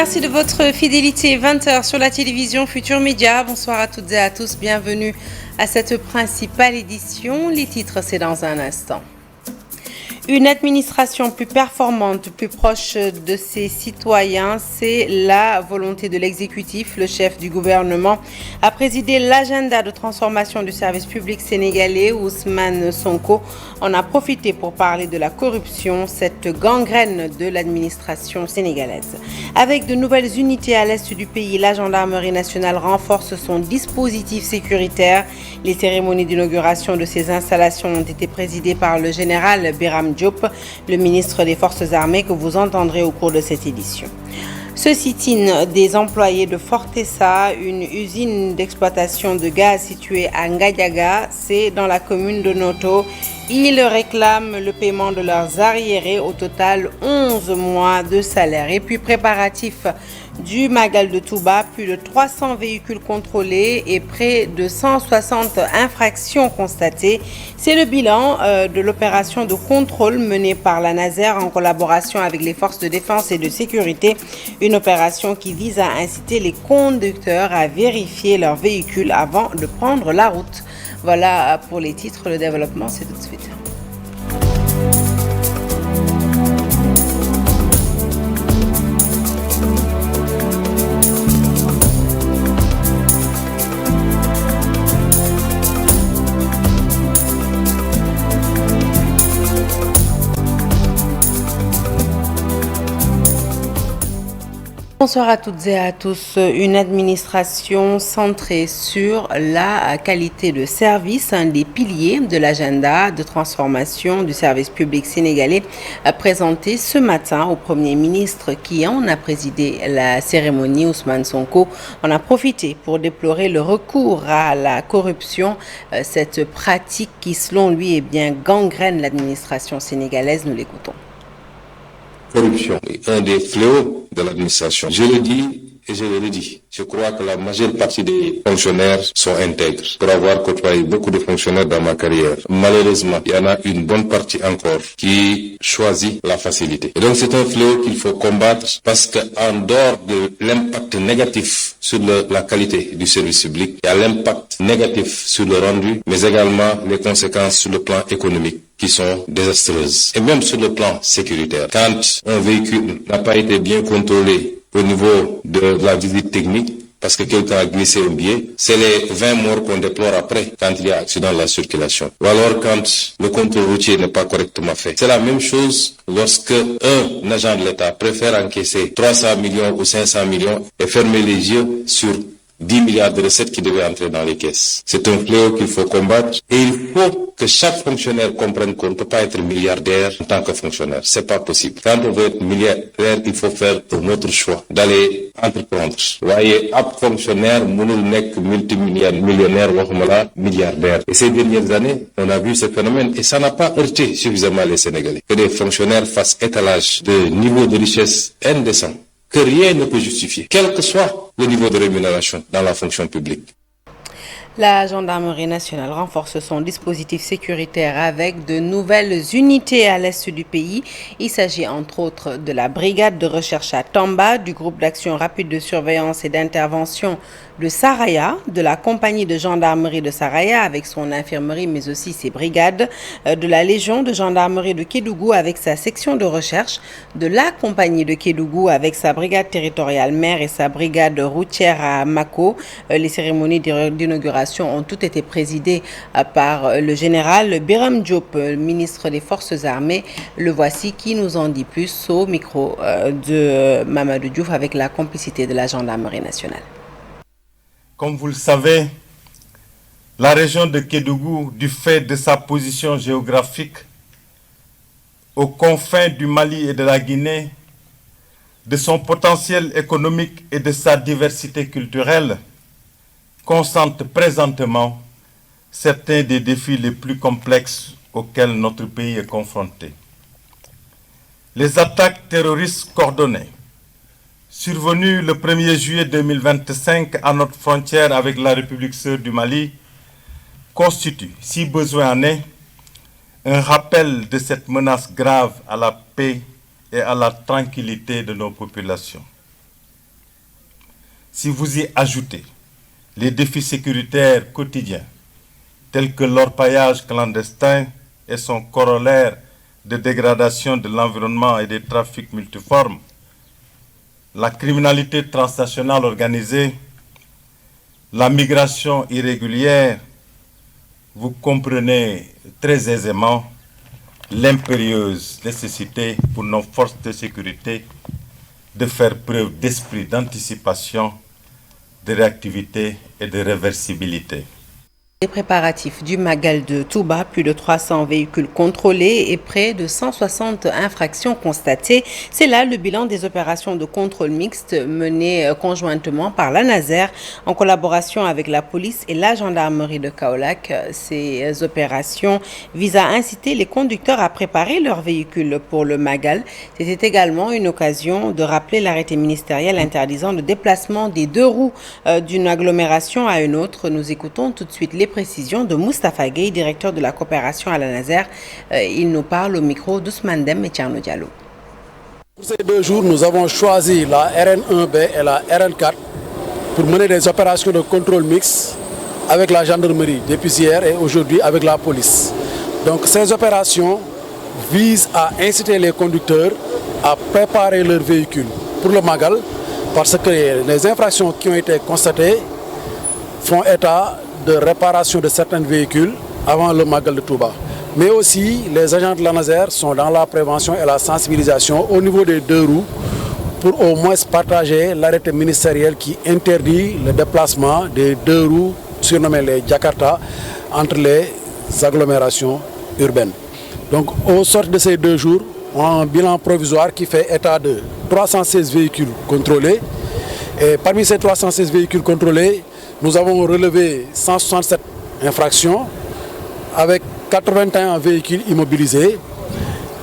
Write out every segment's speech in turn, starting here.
Merci de votre fidélité. 20h sur la télévision Futur Média. Bonsoir à toutes et à tous. Bienvenue à cette principale édition. Les titres, c'est dans un instant. Une administration plus performante, plus proche de ses citoyens, c'est la volonté de l'exécutif. Le chef du gouvernement a présidé l'agenda de transformation du service public sénégalais, Ousmane Sonko. On a profité pour parler de la corruption, cette gangrène de l'administration sénégalaise. Avec de nouvelles unités à l'est du pays, la gendarmerie nationale renforce son dispositif sécuritaire. Les cérémonies d'inauguration de ces installations ont été présidées par le général Biram Diop, le ministre des Forces armées que vous entendrez au cours de cette édition. Ce sit-in des employés de Fortesa, une usine d'exploitation de gaz située à Ngadiaga, c'est dans la commune de Noto. Ils réclament le paiement de leurs arriérés, au total 11 mois de salaire. Et puis préparatif du Magal de Touba, plus de 300 véhicules contrôlés et près de 160 infractions constatées. C'est le bilan de l'opération de contrôle menée par la Naser en collaboration avec les forces de défense et de sécurité. Une opération qui vise à inciter les conducteurs à vérifier leurs véhicules avant de prendre la route. Voilà pour les titres. Le développement, c'est tout de suite. Bonsoir à toutes et à tous. Une administration centrée sur la qualité de service, un des piliers de l'agenda de transformation du service public sénégalais, a présenté ce matin au Premier ministre qui en a présidé la cérémonie, Ousmane Sonko. On a profité pour déplorer le recours à la corruption, cette pratique qui, selon lui, gangrène l'administration sénégalaise. Nous l'écoutons. Corruption est un des fléaux de l'administration. Je le dis et je le redis. Je crois que la majeure partie des fonctionnaires sont intègres. Pour avoir côtoyé beaucoup de fonctionnaires dans ma carrière, malheureusement, il y en a une bonne partie encore qui choisit la facilité. Et donc c'est un fléau qu'il faut combattre parce qu'en dehors de l'impact négatif sur la qualité du service public, il y a l'impact négatif sur le rendu, mais également les conséquences sur le plan économique qui sont désastreuses. Et même sur le plan sécuritaire. Quand un véhicule n'a pas été bien contrôlé au niveau de la visite technique, parce que quelqu'un a glissé un billet, c'est les 20 morts qu'on déplore après quand il y a accident de la circulation. Ou alors quand le contrôle routier n'est pas correctement fait. C'est la même chose lorsque un agent de l'État préfère encaisser 300 millions ou 500 millions et fermer les yeux sur 10 milliards de recettes qui devaient entrer dans les caisses. C'est un fléau qu'il faut combattre et il faut que chaque fonctionnaire comprenne qu'on ne peut pas être milliardaire en tant que fonctionnaire. C'est pas possible. Quand on veut être milliardaire, il faut faire un autre choix, d'aller entreprendre. Voyez, ab fonctionnaire, mënul nekk multimillionnaire, waxumala milliardaire. Et ces dernières années, on a vu ce phénomène et ça n'a pas heurté suffisamment les Sénégalais. Que des fonctionnaires fassent étalage de niveau de richesse indécent que rien ne peut justifier, quel que soit le niveau de rémunération dans la fonction publique. La gendarmerie nationale renforce son dispositif sécuritaire avec de nouvelles unités à l'est du pays. Il s'agit entre autres de la brigade de recherche à Tamba, du groupe d'action rapide de surveillance et d'intervention de Saraya, de la compagnie de gendarmerie de Saraya avec son infirmerie mais aussi ses brigades, de la Légion de gendarmerie de Kédougou avec sa section de recherche, de la compagnie de Kédougou avec sa brigade territoriale mer et sa brigade routière à Mako. Les cérémonies d'inauguration ont toutes été présidées par le général Biram Diop, ministre des Forces armées. Le voici qui nous en dit plus au micro de Mamadou Diouf avec la complicité de la gendarmerie nationale. Comme vous le savez, la région de Kédougou, du fait de sa position géographique, aux confins du Mali et de la Guinée, de son potentiel économique et de sa diversité culturelle, concentre présentement certains des défis les plus complexes auxquels notre pays est confronté. Les attaques terroristes coordonnées, survenues le 1er juillet 2025 à notre frontière avec la République sœur du Mali, constituent, si besoin en est, un rappel de cette menace grave à la paix et à la tranquillité de nos populations. Si vous y ajoutez les défis sécuritaires quotidiens, tels que l'orpaillage clandestin et son corollaire de dégradation de l'environnement et des trafics multiformes, la criminalité transnationale organisée, la migration irrégulière, vous comprenez très aisément l'impérieuse nécessité pour nos forces de sécurité de faire preuve d'esprit d'anticipation, de réactivité et de réversibilité. Les préparatifs du Magal de Touba, plus de 300 véhicules contrôlés et près de 160 infractions constatées. C'est là le bilan des opérations de contrôle mixte menées conjointement par la Naser en collaboration avec la police et la gendarmerie de Kaolack. Ces opérations visent à inciter les conducteurs à préparer leurs véhicules pour le Magal. C'était également une occasion de rappeler l'arrêté ministériel interdisant le déplacement des deux roues d'une agglomération à une autre. Nous écoutons tout de suite les précisions de Moustapha Gueye, directeur de la coopération à la Naser. Il nous parle au micro d'Ousmane Dem et Tcherno Diallo. Pour ces 2 jours, nous avons choisi la RN1B et la RN4 pour mener des opérations de contrôle mixte avec la gendarmerie depuis hier et aujourd'hui avec la police. Donc ces opérations visent à inciter les conducteurs à préparer leurs véhicules pour le Magal parce que les infractions qui ont été constatées font état de réparation de certains véhicules avant le Magal de Touba. Mais aussi, les agents de la Naser sont dans la prévention et la sensibilisation au niveau des deux roues pour au moins partager l'arrêté ministériel qui interdit le déplacement des deux roues surnommées les Jakarta entre les agglomérations urbaines. Donc, au sort de ces 2 jours, on a un bilan provisoire qui fait état de 316 véhicules contrôlés. Et parmi ces 316 véhicules contrôlés, nous avons relevé 167 infractions avec 81 véhicules immobilisés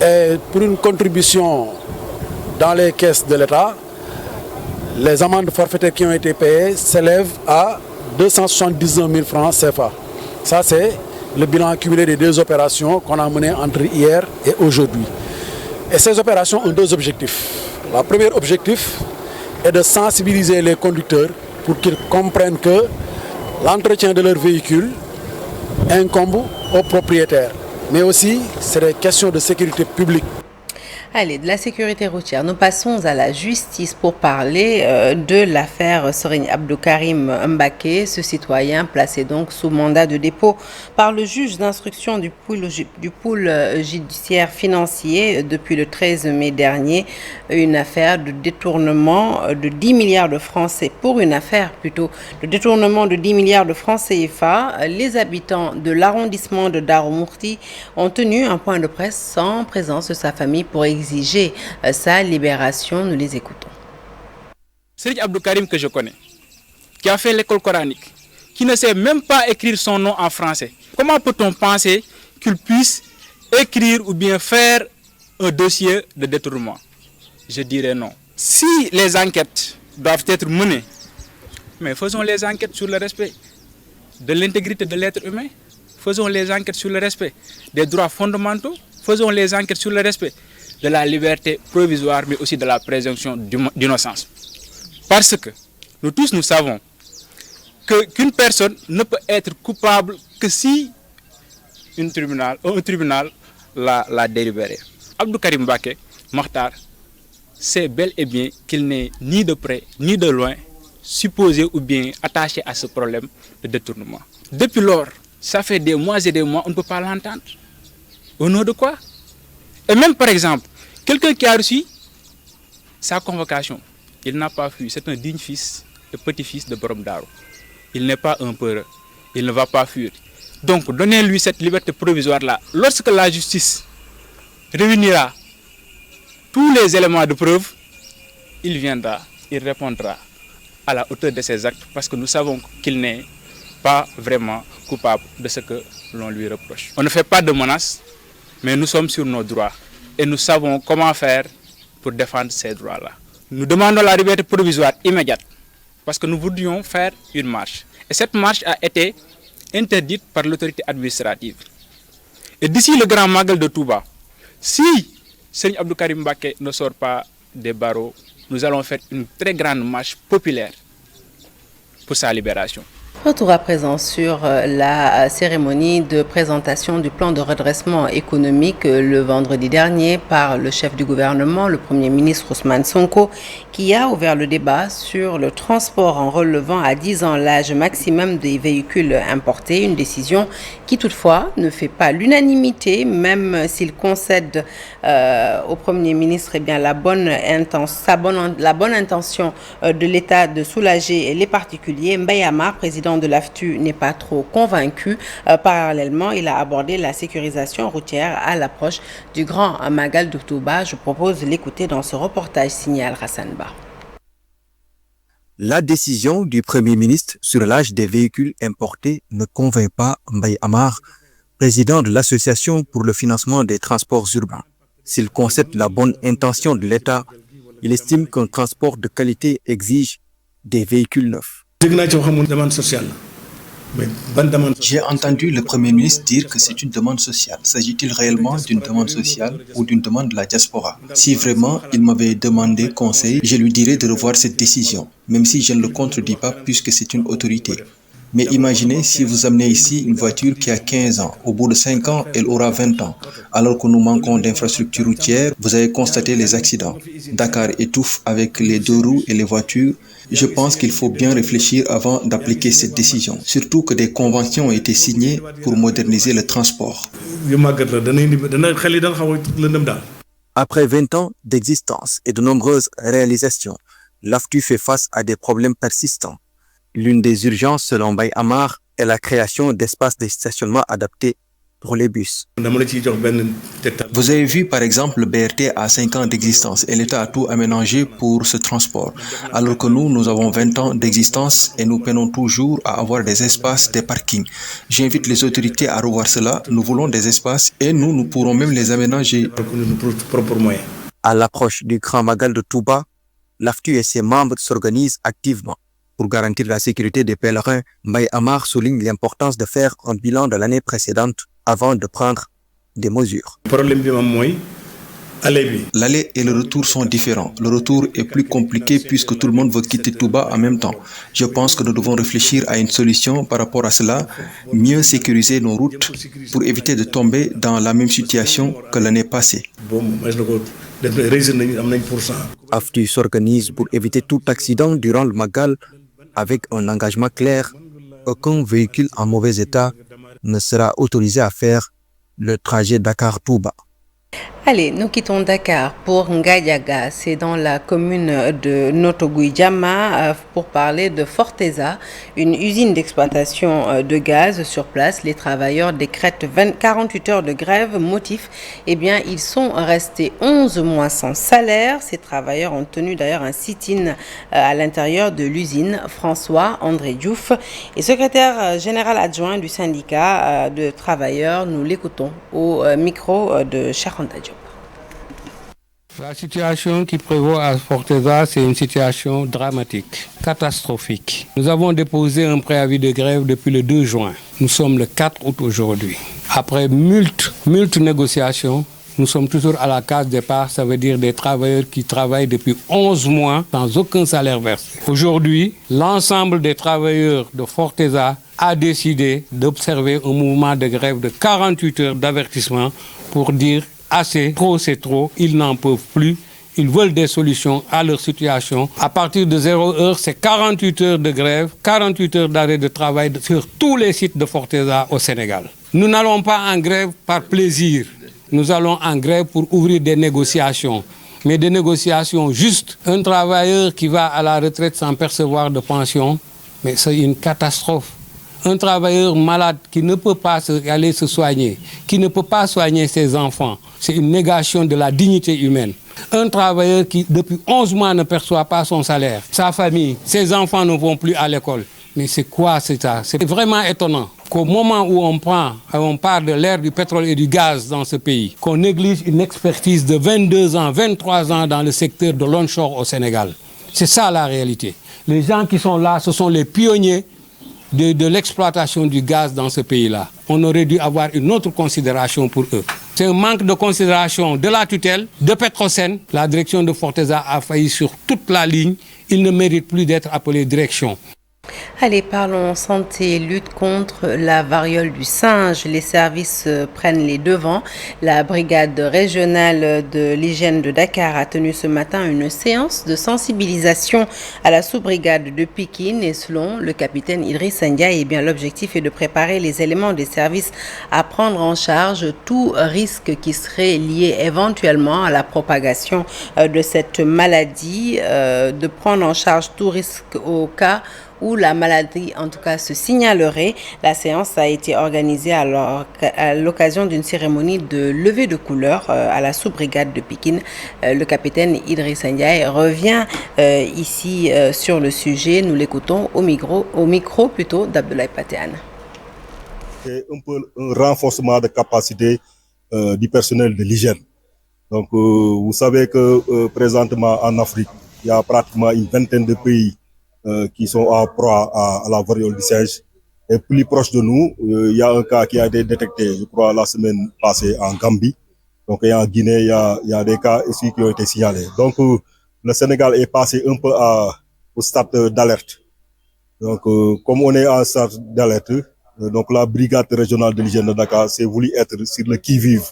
et pour une contribution dans les caisses de l'État, les amendes forfaitaires qui ont été payées s'élèvent à 279 000 francs CFA. Ça, c'est le bilan accumulé des 2 opérations qu'on a menées entre hier et aujourd'hui. Et ces opérations ont 2 objectifs. Le premier objectif est de sensibiliser les conducteurs pour qu'ils comprennent que l'entretien de leur véhicule incombe aux propriétaires. Mais aussi, c'est des questions de sécurité publique. Allez, de la sécurité routière, nous passons à la justice pour parler de l'affaire Serigne Abdou Karim Mbaké, ce citoyen placé donc sous mandat de dépôt par le juge d'instruction du pôle judiciaire financier depuis le 13 mai dernier. Une affaire de détournement de 10 milliards de francs CFA. Pour une affaire plutôt de détournement de 10 milliards de francs CFA, les habitants de l'arrondissement de Darou Mourti ont tenu un point de presse sans présence de sa famille pour exiger sa libération. Nous les écoutons. Serigne Abdou Karim que je connais, qui a fait l'école coranique, qui ne sait même pas écrire son nom en français. Comment peut-on penser qu'il puisse écrire ou bien faire un dossier de détournement? Je dirais non. Si les enquêtes doivent être menées, mais faisons les enquêtes sur le respect de l'intégrité de l'être humain, faisons les enquêtes sur le respect des droits fondamentaux, faisons les enquêtes sur le respect de la liberté provisoire, mais aussi de la présomption d'innocence. Parce que nous tous, nous savons qu'une personne ne peut être coupable que si un tribunal l'a délibéré. Abdou Karim Mbaké, Mokhtar, sait bel et bien qu'il n'est ni de près ni de loin supposé ou bien attaché à ce problème de détournement. Depuis lors, ça fait des mois et des mois, on ne peut pas l'entendre. Au nom de quoi? Et même par exemple, quelqu'un qui a reçu sa convocation, il n'a pas fui, c'est un digne fils et petit-fils de Borom Darou. Il n'est pas un peureux, il ne va pas fuir. Donc donnez-lui cette liberté provisoire-là. Lorsque la justice réunira tous les éléments de preuve, il viendra, il répondra à la hauteur de ses actes parce que nous savons qu'il n'est pas vraiment coupable de ce que l'on lui reproche. On ne fait pas de menaces, mais nous sommes sur nos droits et nous savons comment faire pour défendre ces droits-là. Nous demandons la liberté provisoire immédiate parce que nous voudrions faire une marche. Et cette marche a été interdite par l'autorité administrative. Et d'ici le grand Magal de Touba, si Serigne Abdou Karim Mbaké ne sort pas des barreaux, nous allons faire une très grande marche populaire pour sa libération. Retour à présent sur la cérémonie de présentation du plan de redressement économique le vendredi dernier par le chef du gouvernement, le Premier ministre Ousmane Sonko, qui a ouvert le débat sur le transport en relevant à 10 ans l'âge maximum des véhicules importés, une décision qui toutefois ne fait pas l'unanimité, même s'il concède au Premier ministre la bonne intention de l'État de soulager les particuliers. Mbaye Amar, président de l'AFTU, n'est pas trop convaincu. Parallèlement, il a abordé la sécurisation routière à l'approche du Grand Magal de Touba. Je propose de l'écouter dans ce reportage signé Al-Hassan Ba. La décision du Premier ministre sur l'âge des véhicules importés ne convainc pas Mbaye Amar, président de l'Association pour le financement des transports urbains. S'il concède la bonne intention de l'État, il estime qu'un transport de qualité exige des véhicules neufs. J'ai entendu le Premier ministre dire que c'est une demande sociale. S'agit-il réellement d'une demande sociale ou d'une demande de la diaspora? Si vraiment il m'avait demandé conseil, je lui dirais de revoir cette décision, même si je ne le contredis pas puisque c'est une autorité. Mais imaginez si vous amenez ici une voiture qui a 15 ans. Au bout de 5 ans, elle aura 20 ans. Alors que nous manquons d'infrastructures routières, vous avez constaté les accidents. Dakar étouffe avec les deux roues et les voitures. Je pense qu'il faut bien réfléchir avant d'appliquer cette décision. Surtout que des conventions ont été signées pour moderniser le transport. Après 20 ans d'existence et de nombreuses réalisations, l'AFTU fait face à des problèmes persistants. L'une des urgences, selon Mbaye Amar, est la création d'espaces de stationnement adaptés pour les bus. Vous avez vu par exemple le BRT a 5 ans d'existence et l'État a tout aménagé pour ce transport. Alors que nous avons 20 ans d'existence et nous peinons toujours à avoir des espaces, des parkings. J'invite les autorités à revoir cela. Nous voulons des espaces et nous pourrons même les aménager. À l'approche du Grand Magal de Touba, l'AFTU et ses membres s'organisent activement. Pour garantir la sécurité des pèlerins, Mbaye Amar souligne l'importance de faire un bilan de l'année précédente avant de prendre des mesures. L'aller et le retour sont différents. Le retour est plus compliqué puisque tout le monde veut quitter Touba en même temps. Je pense que nous devons réfléchir à une solution par rapport à cela, mieux sécuriser nos routes pour éviter de tomber dans la même situation que l'année passée. AFTU s'organise pour éviter tout accident durant le Magal avec un engagement clair. Aucun véhicule en mauvais état ne sera autorisé à faire le trajet Dakar-Touba. Allez, nous quittons Dakar pour Ngadiaga, c'est dans la commune de Notogouidjama pour parler de Forteza, une usine d'exploitation de gaz sur place. Les travailleurs décrètent 48 heures de grève. Motif, ils sont restés 11 mois sans salaire. Ces travailleurs ont tenu d'ailleurs un sit-in à l'intérieur de l'usine. François André Diouf est secrétaire général adjoint du syndicat de travailleurs. Nous l'écoutons au micro de Charanta Diop. La situation qui prévaut à Forteza, c'est une situation dramatique, catastrophique. Nous avons déposé un préavis de grève depuis le 2 juin. Nous sommes le 4 août aujourd'hui. Après multiples négociations, nous sommes toujours à la case départ, ça veut dire des travailleurs qui travaillent depuis 11 mois sans aucun salaire versé. Aujourd'hui, l'ensemble des travailleurs de Forteza a décidé d'observer un mouvement de grève de 48 heures d'avertissement pour dire assez, trop c'est trop, ils n'en peuvent plus, ils veulent des solutions à leur situation. À partir de 0 heure, c'est 48 heures de grève, 48 heures d'arrêt de travail sur tous les sites de Forteza au Sénégal. Nous n'allons pas en grève par plaisir, nous allons en grève pour ouvrir des négociations. Mais des négociations justes. Un travailleur qui va à la retraite sans percevoir de pension, mais c'est une catastrophe. Un travailleur malade qui ne peut pas aller se soigner, qui ne peut pas soigner ses enfants, c'est une négation de la dignité humaine. Un travailleur qui, depuis 11 mois, ne perçoit pas son salaire, sa famille, ses enfants ne vont plus à l'école. Mais c'est quoi ça? C'est vraiment étonnant qu'au moment où on parle de l'ère du pétrole et du gaz dans ce pays, qu'on néglige une expertise de 22 ans, 23 ans dans le secteur de l'onshore au Sénégal. C'est ça la réalité. Les gens qui sont là, ce sont les pionniers de l'exploitation du gaz dans ce pays-là. On aurait dû avoir une autre considération pour eux. C'est un manque de considération de la tutelle, de Petrosen. La direction de Forteza a failli sur toute la ligne. Il ne mérite plus d'être appelé direction. Allez, parlons santé, lutte contre la variole du singe. Les services prennent les devants. La brigade régionale de l'hygiène de Dakar a tenu ce matin une séance de sensibilisation à la sous-brigade de Pikine et selon le capitaine Idriss Ndiaye, l'objectif est de préparer les éléments des services à prendre en charge tout risque qui serait lié éventuellement à la propagation de cette maladie, de prendre en charge tout risque au cas où la maladie en tout cas se signalerait. La séance a été organisée à l'occasion d'une cérémonie de levée de couleur à la sous-brigade de Pikine. Le capitaine Idriss Ndiaye revient ici sur le sujet. Nous l'écoutons au micro d'Abdoulaye Pateane. C'est un peu un renforcement de capacité du personnel de l'hygiène. Donc vous savez que présentement en Afrique, il y a pratiquement une vingtaine de pays qui sont en proie à la variole du singe. Et plus proche de nous, il y a un cas qui a été détecté, je crois, la semaine passée en Gambie. Donc, et en Guinée, il y a des cas ici qui ont été signalés. Donc, le Sénégal est passé un peu au stade d'alerte. Donc, comme on est en stade d'alerte, donc la brigade régionale de l'hygiène de Dakar s'est voulu être sur le qui-vive.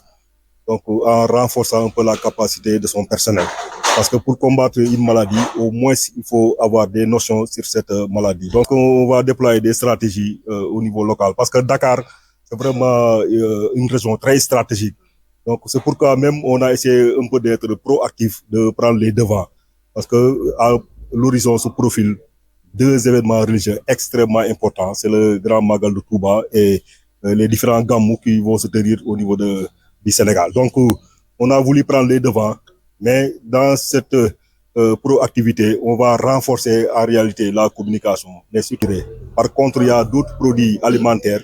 Donc, en renforçant un peu la capacité de son personnel. Parce que pour combattre une maladie, au moins, il faut avoir des notions sur cette maladie. Donc, on va déployer des stratégies au niveau local. Parce que Dakar, c'est vraiment une région très stratégique. Donc, c'est pourquoi même on a essayé un peu d'être proactif, de prendre les devants. Parce que à l'horizon se profilent deux événements religieux extrêmement importants. C'est le Grand Magal de Touba et les différents gamous qui vont se tenir au niveau du Sénégal. Donc, on a voulu prendre les devants. Mais dans cette proactivité, on va renforcer en réalité la communication, les sucrés. Par contre, il y a d'autres produits alimentaires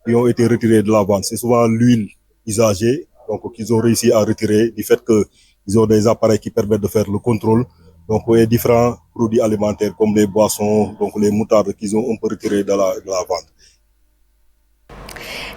qui ont été retirés de la vente. C'est souvent l'huile usagée, donc qu'ils ont réussi à retirer du fait qu'ils ont des appareils qui permettent de faire le contrôle. Donc, il y a différents produits alimentaires comme les boissons, donc les moutardes qu'ils ont un peu retirés de la vente.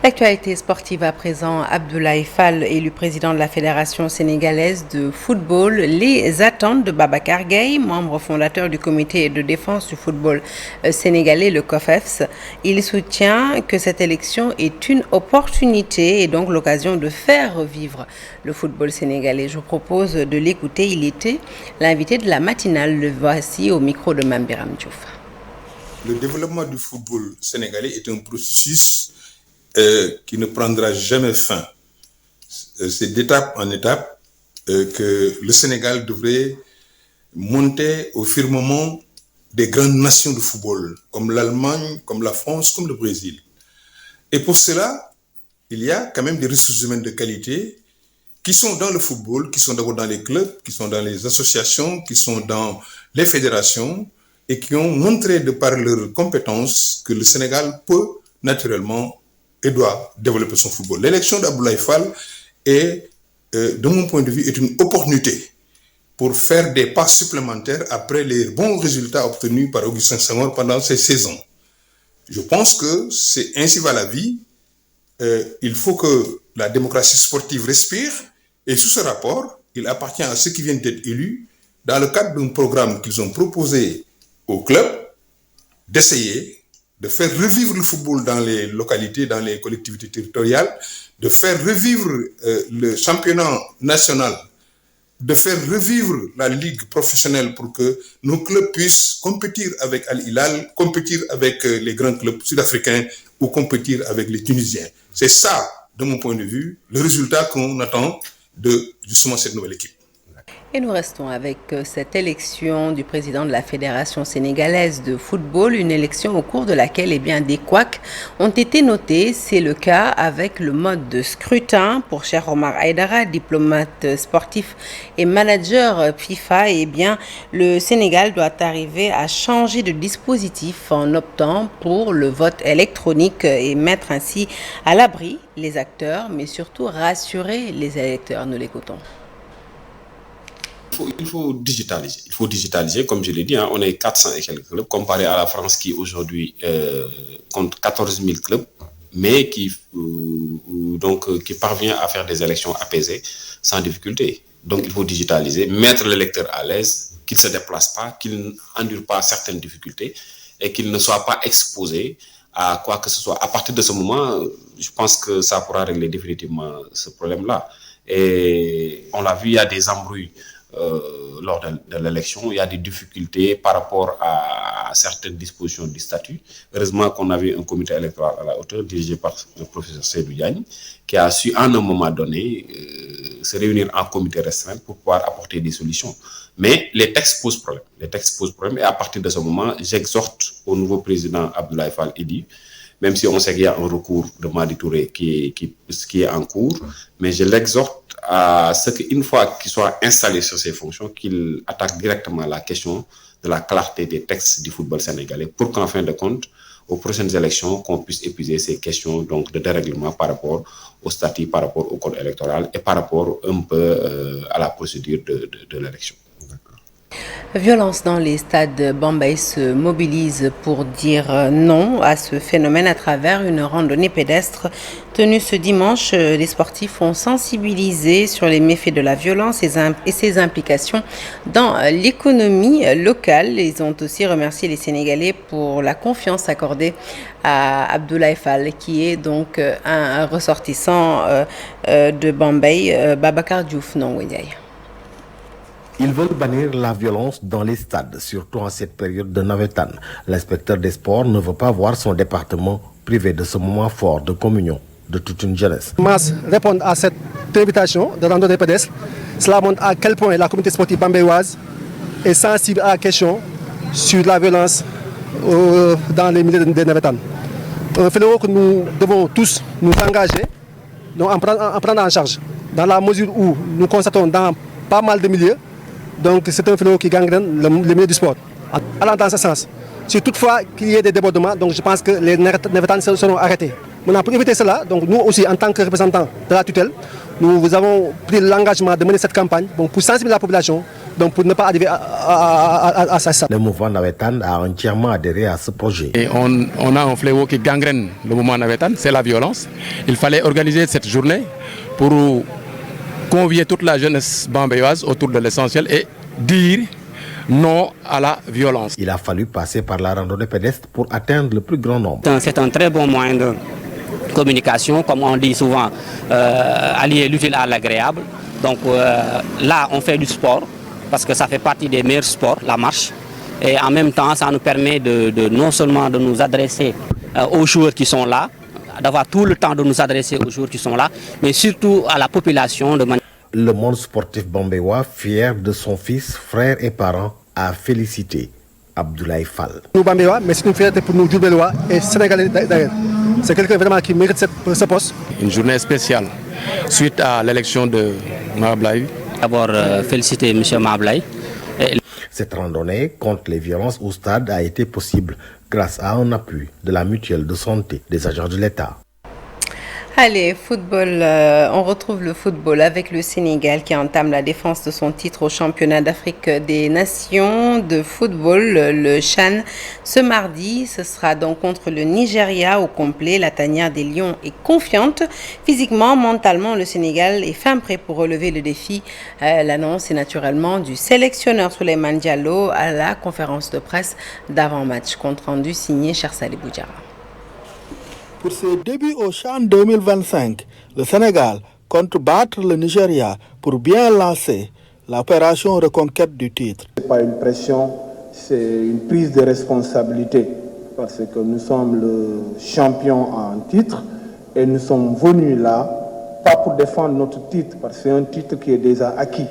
L'actualité sportive à présent, Abdoulaye Fall, élu président de la Fédération sénégalaise de football, les attentes de Babacar Gaye, membre fondateur du comité de défense du football sénégalais, le COFEFS. Il soutient que cette élection est une opportunité et donc l'occasion de faire revivre le football sénégalais. Je vous propose de l'écouter. Il était l'invité de la matinale. Le voici au micro de Mambiram Diouf. Le développement du football sénégalais est un processus qui ne prendra jamais fin. C'est d'étape en étape que le Sénégal devrait monter au firmament des grandes nations de football, comme l'Allemagne, comme la France, comme le Brésil. Et pour cela, il y a quand même des ressources humaines de qualité qui sont dans le football, qui sont d'abord dans les clubs, qui sont dans les associations, qui sont dans les fédérations, et qui ont montré de par leurs compétences que le Sénégal peut naturellement et doit développer son football. L'élection d'Abdoulaye Fall est, de mon point de vue, est une opportunité pour faire des pas supplémentaires après les bons résultats obtenus par Augustin Senghor pendant ces 16 ans. Je pense que c'est ainsi va la vie. Il faut que la démocratie sportive respire et sous ce rapport, il appartient à ceux qui viennent d'être élus, dans le cadre d'un programme qu'ils ont proposé au club, d'essayer de faire revivre le football dans les localités, dans les collectivités territoriales, de faire revivre le championnat national, de faire revivre la ligue professionnelle pour que nos clubs puissent compétir avec Al Hilal, compétir avec les grands clubs sud-africains ou compétir avec les Tunisiens. C'est ça, de mon point de vue, le résultat qu'on attend de justement cette nouvelle équipe. Et nous restons avec cette élection du président de la Fédération sénégalaise de football, une élection au cours de laquelle des couacs ont été notés. C'est le cas avec le mode de scrutin pour Cheikh Omar Aïdara, diplomate sportif et manager FIFA. Le Sénégal doit arriver à changer de dispositif en optant pour le vote électronique et mettre ainsi à l'abri les acteurs, mais surtout rassurer les électeurs. Nous l'écoutons. Il faut digitaliser. Il faut digitaliser, comme je l'ai dit, on est 400 et quelques clubs, comparé à la France qui aujourd'hui compte 14 000 clubs, mais qui parvient à faire des élections apaisées sans difficulté. Donc il faut digitaliser, mettre l'électeur à l'aise, qu'il ne se déplace pas, qu'il n'endure pas certaines difficultés. et qu'ils ne soient pas exposés à quoi que ce soit. À partir de ce moment, je pense que ça pourra régler définitivement ce problème-là. Et on l'a vu, il y a des embrouilles lors de l'élection, il y a des difficultés par rapport à certaines dispositions du statut. Heureusement qu'on avait un comité électoral à la hauteur dirigé par le professeur Seydou Diagne qui a su à un moment donné se réunir en comité restreint pour pouvoir apporter des solutions. Mais les textes posent problème. Les textes posent problème et à partir de ce moment, j'exhorte au nouveau président Abdoulaye Fall Idi, même si on sait qu'il y a un recours de Madi Touré qui est en cours, mais je l'exhorte à ce qu'une fois qu'il soit installé sur ses fonctions, qu'il attaque directement la question de la clarté des textes du football sénégalais pour qu'en fin de compte, aux prochaines élections, qu'on puisse épuiser ces questions donc, de dérèglement par rapport au statut, par rapport au code électoral et par rapport un peu à la procédure de l'élection. Violence dans les stades. Bambey se mobilise pour dire non à ce phénomène à travers une randonnée pédestre tenue ce dimanche. Les sportifs ont sensibilisé sur les méfaits de la violence et ses implications dans l'économie locale. Ils ont aussi remercié les Sénégalais pour la confiance accordée à Abdoulaye Fall, qui est donc un ressortissant de Bambey, Babacar Diouf Nongwendiaye. Ils veulent bannir la violence dans les stades, surtout en cette période de navétane. L'inspecteur des sports ne veut pas voir son département privé de ce moment fort de communion de toute une jeunesse. Mas répondre à cette invitation de randonnée pédestre, cela montre à quel point la communauté sportive bambéoise est sensible à la question sur la violence dans les milieux de navétane. Un fléau que nous devons tous nous engager, donc en prendre en charge, dans la mesure où nous constatons dans pas mal de milieux. Donc c'est un fléau qui gangrène le milieu du sport. Allant dans ce sens, si toutefois qu'il y ait des débordements, donc je pense que les navétanes seront arrêtés. Maintenant, pour éviter cela, donc nous aussi en tant que représentants de la tutelle, nous avons pris l'engagement de mener cette campagne donc pour sensibiliser la population, donc pour ne pas arriver à ça. Le mouvement navétane a entièrement adhéré à ce projet. Et on a un fléau qui gangrène le mouvement navétane, c'est la violence. Il fallait organiser cette journée pour convier toute la jeunesse bambéoise autour de l'essentiel et dire non à la violence. Il a fallu passer par la randonnée pédestre pour atteindre le plus grand nombre. C'est un très bon moyen de communication, comme on dit souvent, allier l'utile à l'agréable. Donc là, on fait du sport, parce que ça fait partie des meilleurs sports, la marche. Et en même temps, ça nous permet de non seulement de nous adresser aux joueurs qui sont là, d'avoir tout le temps de nous adresser aux joueurs qui sont là, mais surtout à la population. Le monde sportif bambéois, fier de son fils, frère et parent, a félicité Abdoulaye Fall. Nous Bambéois, mais c'est une fierté pour nous Djoubélois et Sénégalais d'ailleurs. C'est quelqu'un vraiment qui mérite ce poste. Une journée spéciale suite à l'élection de Mablaye. D'abord, féliciter M. Mablaye. Cette randonnée contre les violences au stade a été possible grâce à un appui de la mutuelle de santé des agents de l'État. Allez, football, on retrouve le football avec le Sénégal qui entame la défense de son titre au championnat d'Afrique des Nations de football, le CHAN. Ce mardi, ce sera donc contre le Nigeria au complet. La tanière des Lions est confiante. Physiquement, mentalement, le Sénégal est fin prêt pour relever le défi. L'annonce est naturellement du sélectionneur Souleymane Diallo à la conférence de presse d'avant-match. Compte rendu signé Chersali Boudjara. Pour ses débuts au CHAN 2025, le Sénégal compte battre le Nigeria pour bien lancer l'opération reconquête du titre. Ce n'est pas une pression, c'est une prise de responsabilité parce que nous sommes le champion en titre et nous sommes venus là, pas pour défendre notre titre parce que c'est un titre qui est déjà acquis.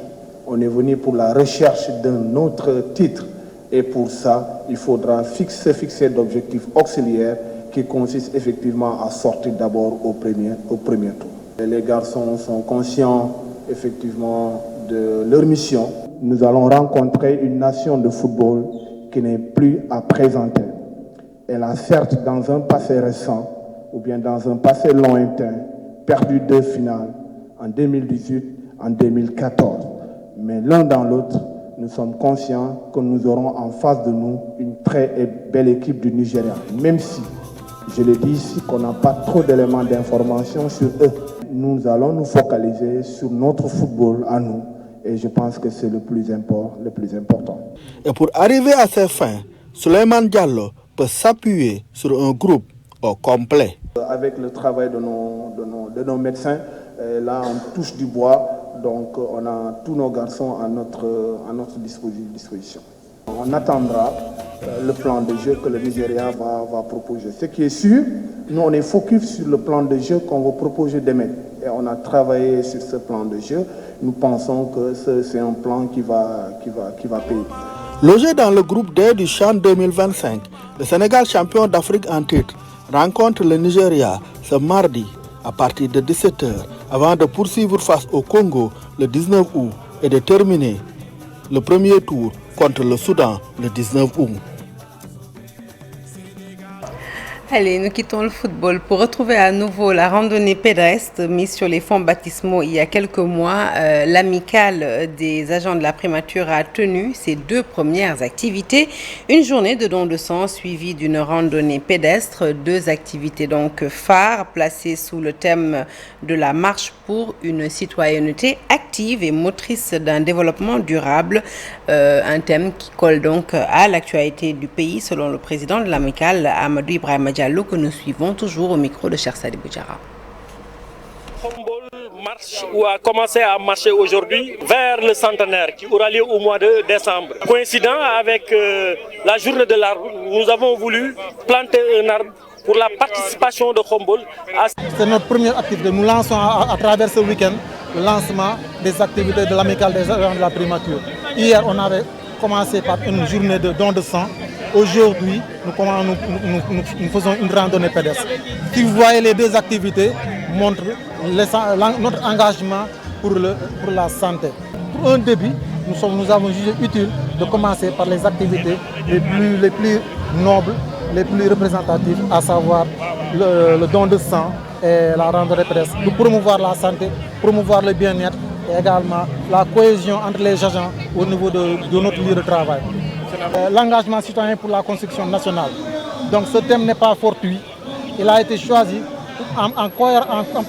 On est venu pour la recherche d'un autre titre et pour ça, il faudra fixer d'objectifs auxiliaires qui consiste effectivement à sortir d'abord au premier tour. Les garçons sont conscients effectivement de leur mission. Nous allons rencontrer une nation de football qui n'est plus à présenter. Elle a certes dans un passé récent ou bien dans un passé lointain perdu 2 finales en 2018, en 2014. Mais l'un dans l'autre, nous sommes conscients que nous aurons en face de nous une très belle équipe du Nigeria, même si je le dis ici qu'on n'a pas trop d'éléments d'information sur eux. Nous allons nous focaliser sur notre football à nous et je pense que c'est le plus important. Et pour arriver à ces fins, Souleymane Diallo peut s'appuyer sur un groupe au complet. Avec le travail de nos médecins, là on touche du bois, donc on a tous nos garçons à notre disposition. On attendra le plan de jeu que le Nigeria va proposer. Ce qui est sûr, nous on est focus sur le plan de jeu qu'on va proposer demain. Et on a travaillé sur ce plan de jeu. Nous pensons que c'est un plan qui va payer. Logé dans le groupe D du CHAN 2025, le Sénégal, champion d'Afrique en titre, rencontre le Nigeria ce mardi à partir de 17h avant de poursuivre face au Congo le 19 août et de terminer le premier tour contre le Soudan le 19 août. Allez, nous quittons le football pour retrouver à nouveau la randonnée pédestre mise sur les fonds baptismaux il y a quelques mois. L'amicale des agents de la primature a tenu ses 2 premières activités. Une journée de don de sang suivie d'une randonnée pédestre. 2 activités donc phares placées sous le thème de la marche pour une citoyenneté active et motrice d'un développement durable. Un thème qui colle donc à l'actualité du pays selon le président de l'amicale, Amadou Ibrahima Diallo, que nous suivons toujours au micro de Cheikh Sadibou Diarra. Marche ou a commencé à marcher aujourd'hui vers le centenaire qui aura lieu au mois de décembre. Coïncident avec la journée de l'arbre, nous avons voulu planter un arbre pour la participation de Khombole. C'est notre première activité. Nous lançons à travers ce week-end le lancement des activités de l'amicale des agents de la primature. Hier, on avait commencé par une journée de don de sang. Aujourd'hui, nous faisons une randonnée pédestre. Si vous voyez, les 2 activités montrent notre engagement pour la santé. Pour un début, nous avons jugé utile de commencer par les activités les plus nobles, les plus représentatives, à savoir le don de sang et la randonnée pédestre, pour promouvoir la santé, promouvoir le bien-être et également la cohésion entre les agents au niveau de notre lieu de travail. L'engagement citoyen pour la construction nationale. Donc ce thème n'est pas fortuit, il a été choisi en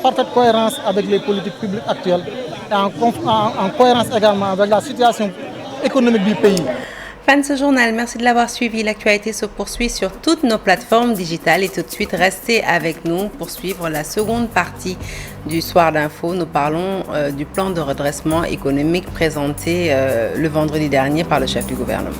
parfaite cohérence avec les politiques publiques actuelles et en cohérence également avec la situation économique du pays. Fin de ce journal, merci de l'avoir suivi. L'actualité se poursuit sur toutes nos plateformes digitales et tout de suite restez avec nous pour suivre la seconde partie du Soir d'Info. Nous parlons du plan de redressement économique présenté le vendredi dernier par le chef du gouvernement.